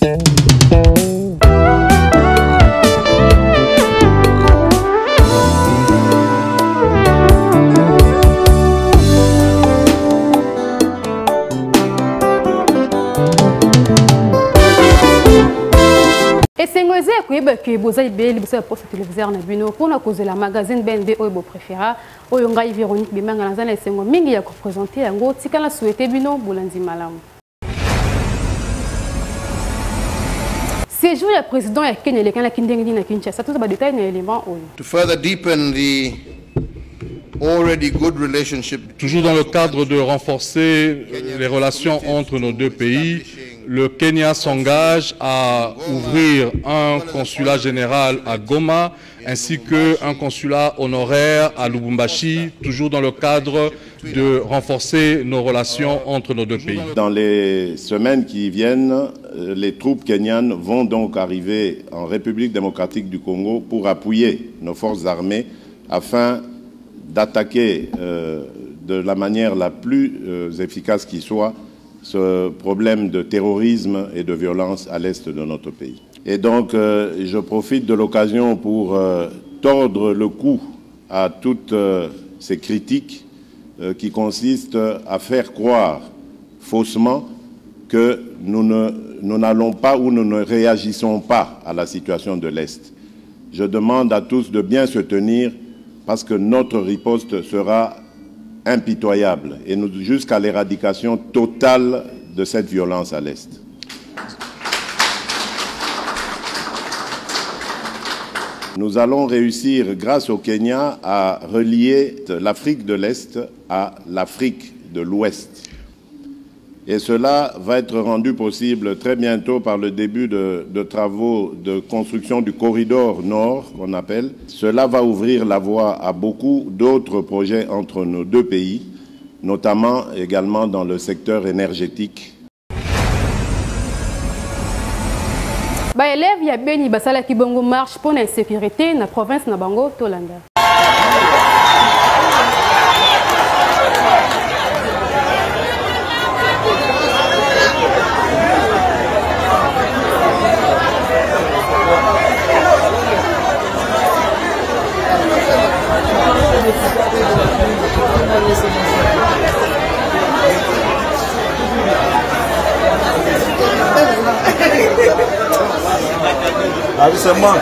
Que vous avez bien le poste téléviseur na bino pour na cause la magazine BNB oyo préféra oyo ngai Véronique Bimanga na zana sengo mingi ya ko présenter yango tikala souhaiter bino bolanzi malamu. Séjour le président ya Kenya le kana kindengi na Kinshasa tout ba détail na élément oyo. To further deepen the already good relationship. Toujours dans le cadre de renforcer les relations entre nos deux pays, le Kenya s'engage à ouvrir un consulat général à Goma ainsi qu'un consulat honoraire à Lubumbashi, toujours dans le cadre de renforcer nos relations entre nos deux pays. Dans les semaines qui viennent, les troupes kenyanes vont donc arriver en République démocratique du Congo pour appuyer nos forces armées afin d'attaquer de la manière la plus efficace qui soit ce problème de terrorisme et de violence à l'est de notre pays. Et donc, je profite de l'occasion pour tordre le cou à toutes ces critiques qui consistent à faire croire faussement que nous n'allons pas ou nous ne réagissons pas à la situation de l'Est. Je demande à tous de bien se tenir parce que notre riposte sera impitoyable et jusqu'à l'éradication totale de cette violence à l'Est. Nous allons réussir, grâce au Kenya, à relier l'Afrique de l'Est à l'Afrique de l'Ouest. Et cela va être rendu possible très bientôt par le début de travaux de construction du corridor nord, qu'on appelle. Cela va ouvrir la voie à beaucoup d'autres projets entre nos deux pays, notamment également dans le secteur énergétique. Ba élève ya beni basala ki bongo marche pour l'insécurité na province na bango Tolanda. Avisement.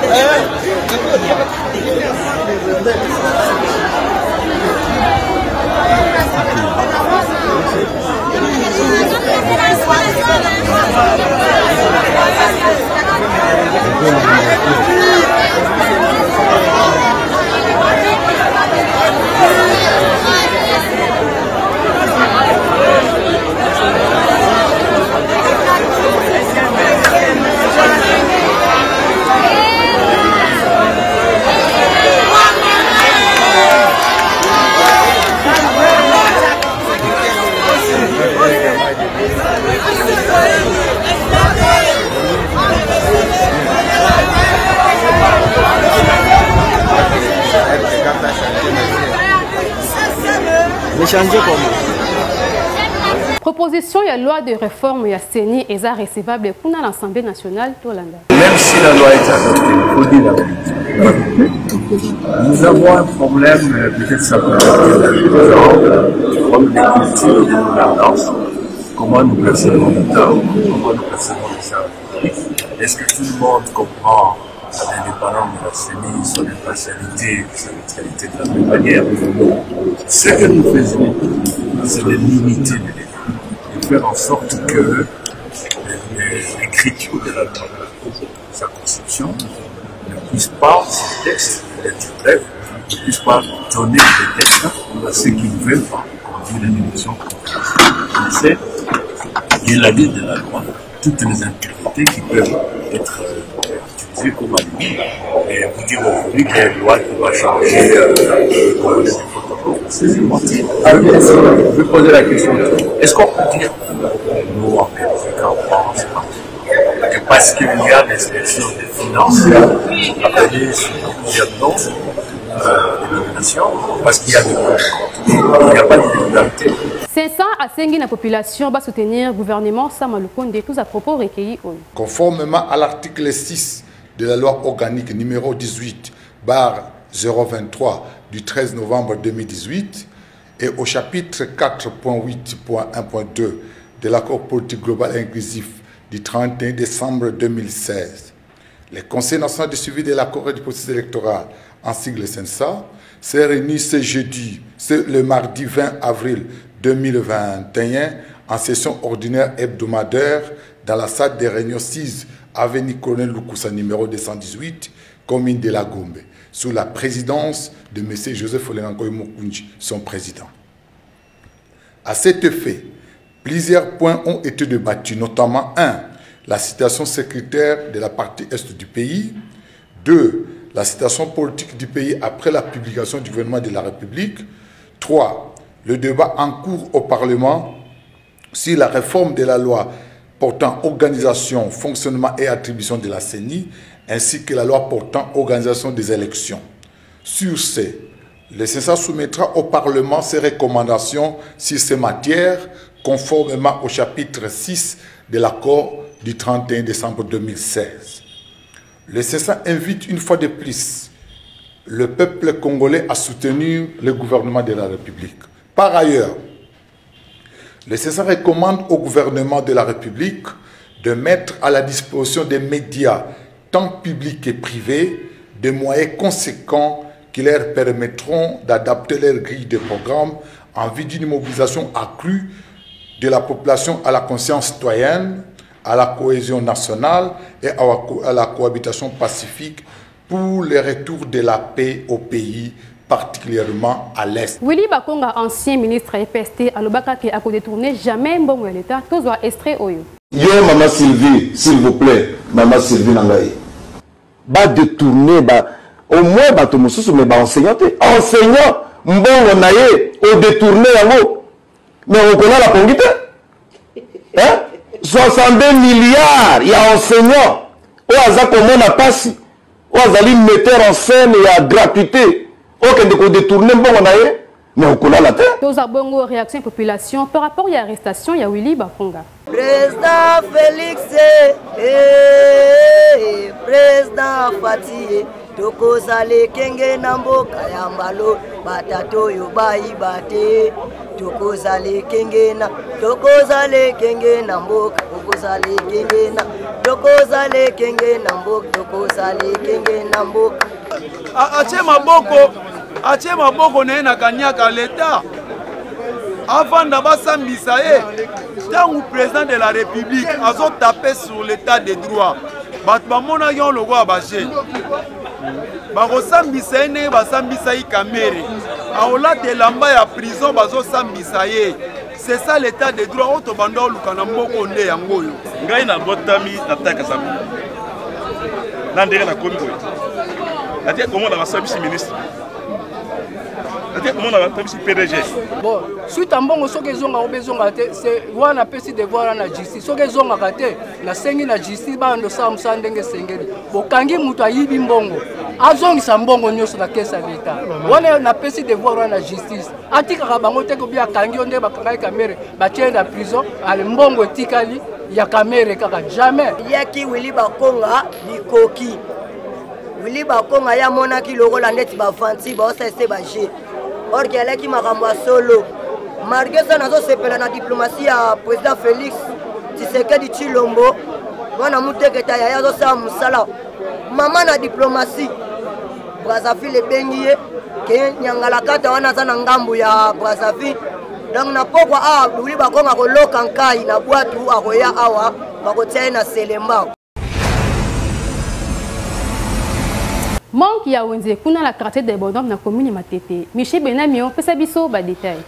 Proposition et loi de réforme et CENI est recevable pour l'Assemblée nationale Tolanda. Même si la loi est adoptée, il faut dire la vérité. Nous avons un problème, peut-être ça peut être problème de culture, de gouvernance. Comment nous percevons l'État, comment nous percevons les services. Est-ce que tout le monde comprend l'indépendance de la CENI, son impartialité, sa neutralité de la même manière? Ce que nous faisons, c'est de limiter l'État, de faire en sorte que l'écriture de la loi, sa conception, ne puisse pas, ces textes, être brefs, ne puisse pas donner des textes à ceux qui ne veulent pas conduire une élection. C'est l'élaguer de la loi toutes les impuretés qui peuvent être utilisées comme alibi. Et vous dire aujourd'hui qu'il y a une loi qui va changer le protocoles. C'est menti. Je vais poser la question. Est-ce qu'on peut dire, nous en Belgique, en France, que parce qu'il y a des élections de financières appelées sur plusieurs noms de nomination, parce qu'il y a des comptes, il n'y a pas de liberté. 500 à 5 la population va soutenir le gouvernement Samalukonde, tous à propos recueillis. Conformément à l'article 6 de la loi organique numéro 18/023 du 13 novembre 2018 et au chapitre 4.8.1.2 de l'accord politique global inclusif du 31 décembre 2016, le Conseil national de suivi de l'accord et du processus électoral, en sigle CENSA, s'est réuni le mardi 20 avril 2021 en session ordinaire hebdomadaire dans la salle des réunions 6 avenue Colonel Lukusa numéro 218, commune de la Gombe, sous la présidence de M. Joseph Olengankoy Mokunji, son président. À cet effet, plusieurs points ont été débattus, notamment 1. La situation sécuritaire de la partie est du pays. 2. La situation politique du pays après la publication du gouvernement de la République. 3. Le débat en cours au Parlement sur la réforme de la loi portant organisation, fonctionnement et attribution de la CENI, ainsi que la loi portant organisation des élections. Sur ce, le CENSA soumettra au Parlement ses recommandations sur ces matières, conformément au chapitre 6 de l'accord du 31 décembre 2016. Le CENSA invite une fois de plus le peuple congolais à soutenir le gouvernement de la République. Par ailleurs, le CENSA recommande au gouvernement de la République de mettre à la disposition des médias, tant publics et privés, des moyens conséquents qui leur permettront d'adapter leur grille de programme en vue d'une mobilisation accrue de la population à la conscience citoyenne, à la cohésion nationale et à la cohabitation pacifique pour le retour de la paix au pays, particulièrement à l'Est. Willy Bakonga, ancien ministre EPST, à l'Obaka qui a détourné jamais un bon l'État, tous doivent extrait au yo. Yo, Maman Sylvie, s'il vous plaît, Maman Sylvie Nangaï. Ba détourner, au moins, ba tomosusu, mais ba enseignant, mbongo naye, au détourner yango. Mais on connaît la pongite. Hein? 62 milliards, il y a enseignants. Ou aza komona pasi. Ou azali metteur en scène, il y a gratuité. Ok, de détourner mbongo naye. Mais on connaît la terre. Tous à bongo réaction population par rapport à l'arrestation, il y a Willy Bakonga. Président Félix, Président Fatih, Tokozale Kenge Nambo Kayambalo, Batato Yobai Bate, Tokozale Kenge na, Tokozale Kenge Nambo, Tokozale Kenge na, Tokozale Kenge Nambo, Tokozale Kenge Nambo. Ache maboko na na kanyaka l'État avant d'abasambisa tant ou président de la République azo taper sur l'état de droit bat bamona yon logo abaje bako sambisa ne basambisa yi kamere aola de lamba ya prison bazo sambisa ye. C'est ça l'état de droit auto bando lukana mboko nde yango yo ngai na botami nataka sambi na ndenge na kombo ati comment na basambisi ministre. Bon, suite à mbongo soki zonga obezonga te c'est wana pesi devoir na justice soki zonga kate na sengi na justice ba ndo sa musandenge sengeli bokangi mutu ayibi mbongo azongisa mbongo nyoso na kesa leta wana na pesi devoir na justice atika bango te ko bia kangi onde bakangai kamere ba tienda prison ale mbongo tikali ya kamere kaka jamais yaki Willy Bakonga likoki Willy Bakonga ya monaki lokola ndeti ba fanti ba osese ba je or qu'il y a qui m'a ramené solo. Malgré ça, nous avons la diplomatie à président Félix Tshisekedi Tshilombo. On a monté que tu as ça musala. Maman na diplomatie. Brazzaville est bénié. Que nyangala kata wana za ngambu ya Brazzaville. Donc na pokwa a Willy Bakonga ko lokankai na boîte ou aroya awa bakotia na Selemba. Manque ya wenze kuna la quartier de Bodom na commune Matete. Michel Benamio peut sabiso ba détail.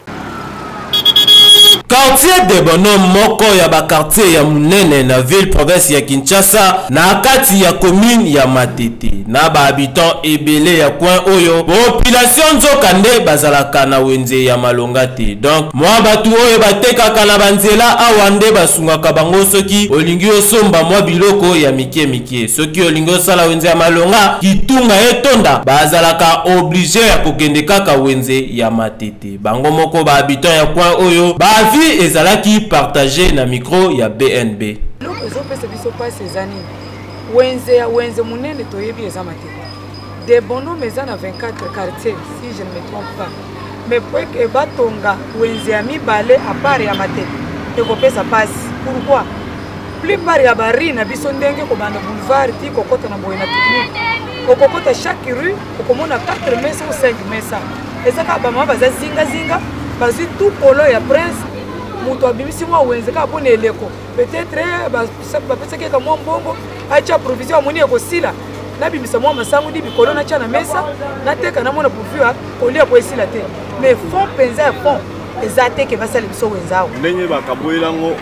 Quartier de bonhomme moko ya ba quartier ya munene na ville province ya Kinshasa na kati ya commune ya Matete na ba habitants ebele ya coin oyo population nzokande bazalaka na wenze ya malonga te. Donc mwa batu oyo batekaka na banzela awande basungaka bango soki olingi osomba mwa biloko ya mike soki olingi osala wenze ya malonga kitunga etonda bazalaka obligé ya kokende kaka wenze ya Matete. Bango moko ba habitants ya coin oyo ba vie ezalaki partagé na micro ya BNB. Wenze munene toyebi eza Matete. De bonhomme eza na 24 quartiers si je ne me trompe pas. Mais pour que batonga wenze ya mibale à part ya Matete ekopesa passe. Pourquoi? Plupart ya bari na biso ndenge ko banda boulevard ti kokota na boye na technique. Kokota chaque rue okomona 4 mesa ou 5 mesa. Ezaka ba mama baza zinga bazi tout polo ya prince muto abimisi mwa wenze ka pone eleko. Peut-être ba pesa ke ka mwa mbongo acha provision amoni ekosila. Na bimisa mwa masangu di bikolo na cha na mesa na teka na mona profit kolia ko esila te. Mais fond penza fond ezate ke basala biso wenzao. Ndenge bakaboyelango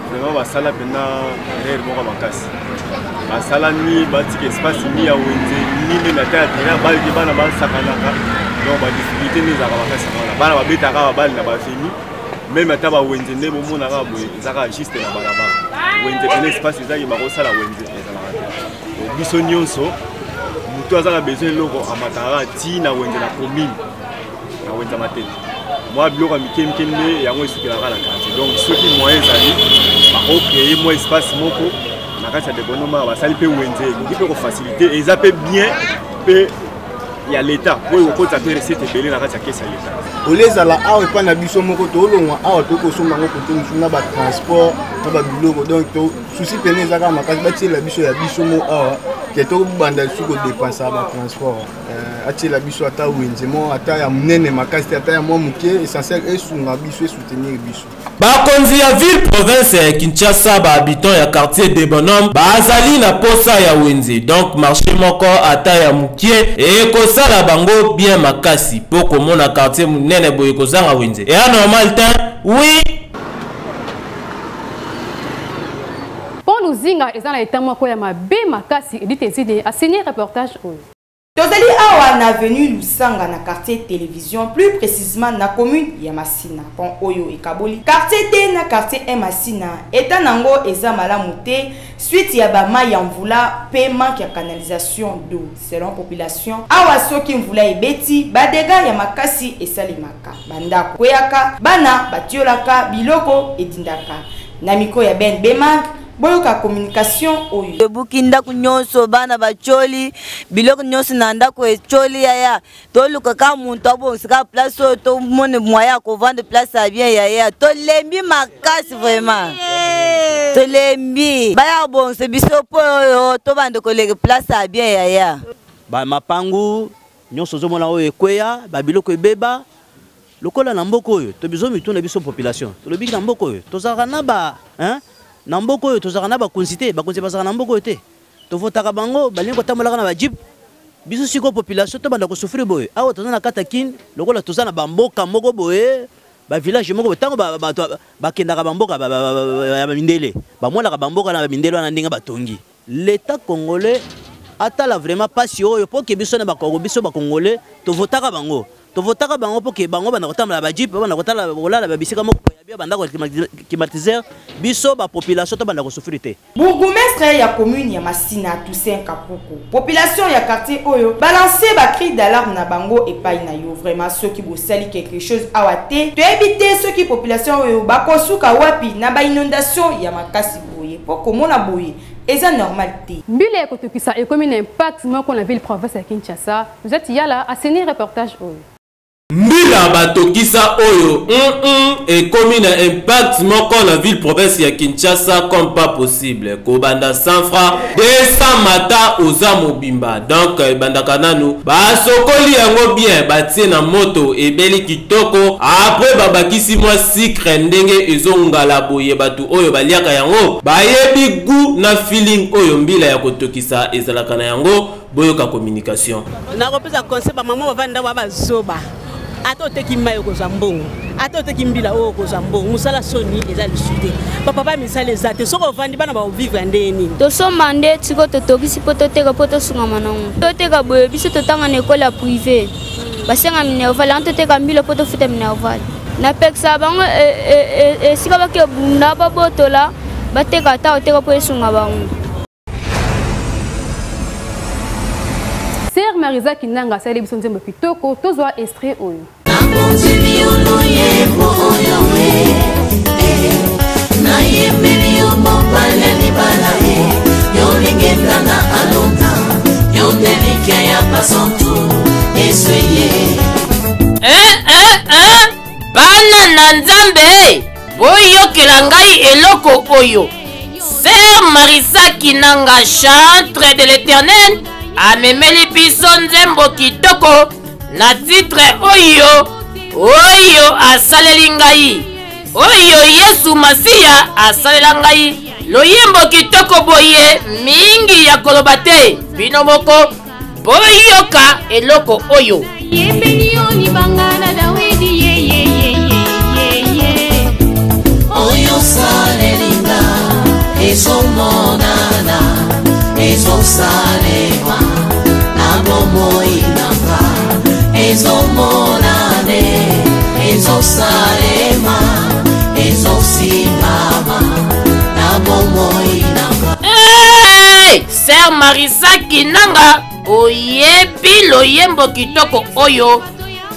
vraiment basala pena erreur moko makasi. Basala ni batiki espace ni ya wenze ni na ta tena balki bana basakanaka. Donc ba difficulté ni za makasi mona. Bana babetaka babali na bafini. Même ata ba wenze ne bomona ka boye ezaka juste na balabala. Wenze pena espace ezaki bakosala wenze ezalaka. Biso nyonso mutu azala besoin loko amatara ti na wenze na commune na wenze Matete. Moi biloko mikemike nde yango esukelaka na quartier. Donc soki moyen ezali bakocreye mwa espace moko na kati ya debonoma basali mpe wenze ekoki mpe kofacilité eza mpe bien mpe ya l'État oyo okota mpe recette ebele na kati ya kese ya l'État. Olezala awa epa na biso moko tolongwa awa tokosomba yango kote mosusu na batransport na babiloko. Donc susi pene ezaka makasi batiela biso ya biso mo awa ke tokobanda lisusu kodepansa batransport atiela biso ata wenze mo ata ya munene makasi te ata ya mwa moke essentiel esunga biso esoutenir biso. Bakonzi ya ville province ya Kinshasa ba habitants ya quartier de bonhomme bazali na posa ya wenze. Donc marché moko ata ya mukie ekosala bango bien makasi po komona quartier munene boye kozanga wenze. Et à normal temps, oui. Pour nous zinga ezana etamo ko ya mabe makasi edite zide a signé reportage oyo. Tozali awa na avenue Lusanga na quartier télévision, plus précisément na commune ya Masina. Pon oyo ekaboli. Quartier T na quartier M Masina. Eta nango eza malamu te suite ya ba mai ya mvula pe manque ya canalisation d'eau. Selon population, awa soki mvula ebeti, ba dégâts ya makasi esalimaka. Bandako kweyaka, bana batiolaka biloko edindaka. Na miko ya Ben Bemang boyoka communication oyo bukinda kunyonso bana bacholi biloko nyonso na ndako echoli yaya toluka ka muntu abonsika place to mone moya ko vendre place à bien yaya to lembi makasi vraiment to lembi baya bonse biso po to bande ko lege place à bien yaya ba mapangu nyonso zo mona oyo ekweya ba biloko ebeba lokola na mboko oyo to bizo mituna biso population to lobi na mboko oyo to zaka na ba na mboko oyo tozaka na bakonsite bazaka na mboko te to votaka bango balingi kotambolaka na bajip biso siko population to banda ko souffrir boye awa tozana kata kin lokola tozana bamboka moko boye ba village moko tango bakendaka bamboka ya mindele bamonaka bamboka na mindele wana ndinga batongi l'état congolais atala vraiment passion oyo po ke biso na bakongo biso bakongolais to votaka bango po ke bango bana kotambola bajip bana kotala bolala babisika moko ya banda ko climatiser biso ba population to banda ko souffrir te. Bourgmestre ya commune ya Masina Toussaint Kapuku. Population ya quartier oyo balancer ba cri d'alarme na bango epai na yo vraiment ceux qui bosali quelque chose awate to éviter ceux qui population oyo ba kosuka wapi na ba inondation ya makasi boye po komona boye eza normal te. Mbile kotokisa ecommune impact moko na ville province ya Kinshasa. Vous êtes yala a signé reportage oyo. Mbila batokisa oyo et commune impact moko la ville province ya Kinshasa comme pas possible kobanda 100 francs 200 mata oza mobimba donc banda kananu basokoli yango bien batie na moto ebeli kitoko après babakisi mwa sucre ndenge ezongala boye batu oyo baliaka yango bayebi goût na feeling oyo mbila ya kotokisa ezalaka na yango boyoka communication na kopesa conseil ba maman bavanda wa bazoba ata oteki mai okozwa mbongo ata oteki mbila oyo okozwa mbongo mosala soni eza lisude bapapa misala eza te soki ovandi bana baovivre ndenge nini tosomba nde siko totokisi mpo toteka mpo tosungama nango toteka boye biso totanga na ekole ya privé basenga minerval ango toteka mbila mpo tofuta minerval napekisa bango esika bakebunda babotola bateka ata oteka mpo esunga bango. Sœur Marisa Kinanga sali biso nzembo kitoko tozwa extrait oyo. Bana na Nzambe boyokela ngai eloko oyo. Sœur Marisa Kinanga, chantre de l'Éternel, amemeli biso nzembo kitoko na titre oyo asaleli ngai oyo Yesu Masiya asalela ngai loyembo kitoko boye mingi ya koloba te bino moko boyoka eloko oyo. Oyo salelinga ezomonana ezosalema na bomoi nanga ezomonane ezosalema ezosimama na bomoi nanga. Hey! Sœur Marisa Kinanga oyebi loyembo kitoko oyo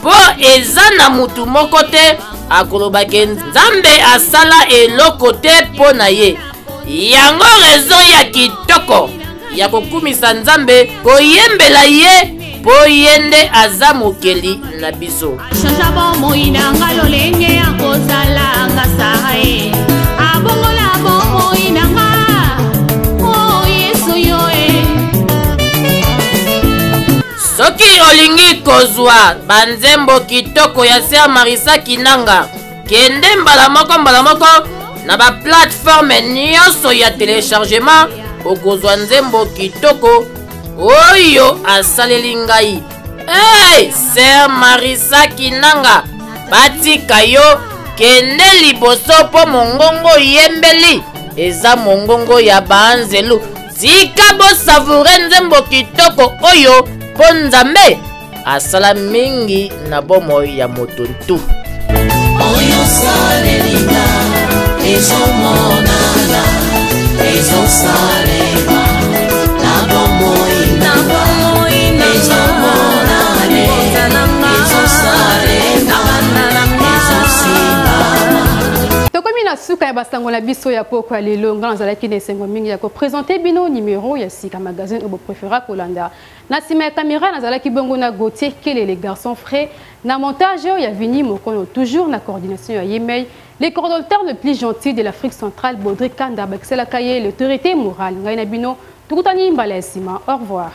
po eza na mutu moko te akolobake Nzambe asala eloko te po na ye. Yango rezo ya kitoko ya kokumisa Nzambe koyembela ye po yende aza mokeli na biso. Shanja bomoi nanga lolenge ya kozala ngasa e abongola bomoi nanga o Yesu yoe. Soki olingi kozwa banzembo kitoko ya Sœur Marisa Kinanga kende mbala moko na ba plateforme nyonso ya téléchargement okozwa nzembo kitoko oyo asaleli ngai. Hey, Sœur Marisa Kinanga batika yo kende liboso po mongongo yembeli eza mongongo ya banzelu tika bo savure nzembo kitoko oyo po Nzambe asala mingi na bomoi ya motuntu. Oyo salelinga ezomonana ezosalema na bomoi nanga ezomonane ezosalema ezosimama. Tokomi na suka ya basango na biso ya poko ya lelo nga nazalaki na esengo mingi ya kopresente bino numéro ya sika magazine obo préféra kolanda. Na sima ya caméra nazalaki bongo na Gauthier Kele les garçons frais. Na montage ya Vini Mokono toujours na coordination ya Yemei. Les coordonnateurs le plus gentil de l'Afrique centrale Baudry Kanda Baxela Kaye l'autorité morale Ngaina Bino Tukutani Mbala Sima. Au revoir.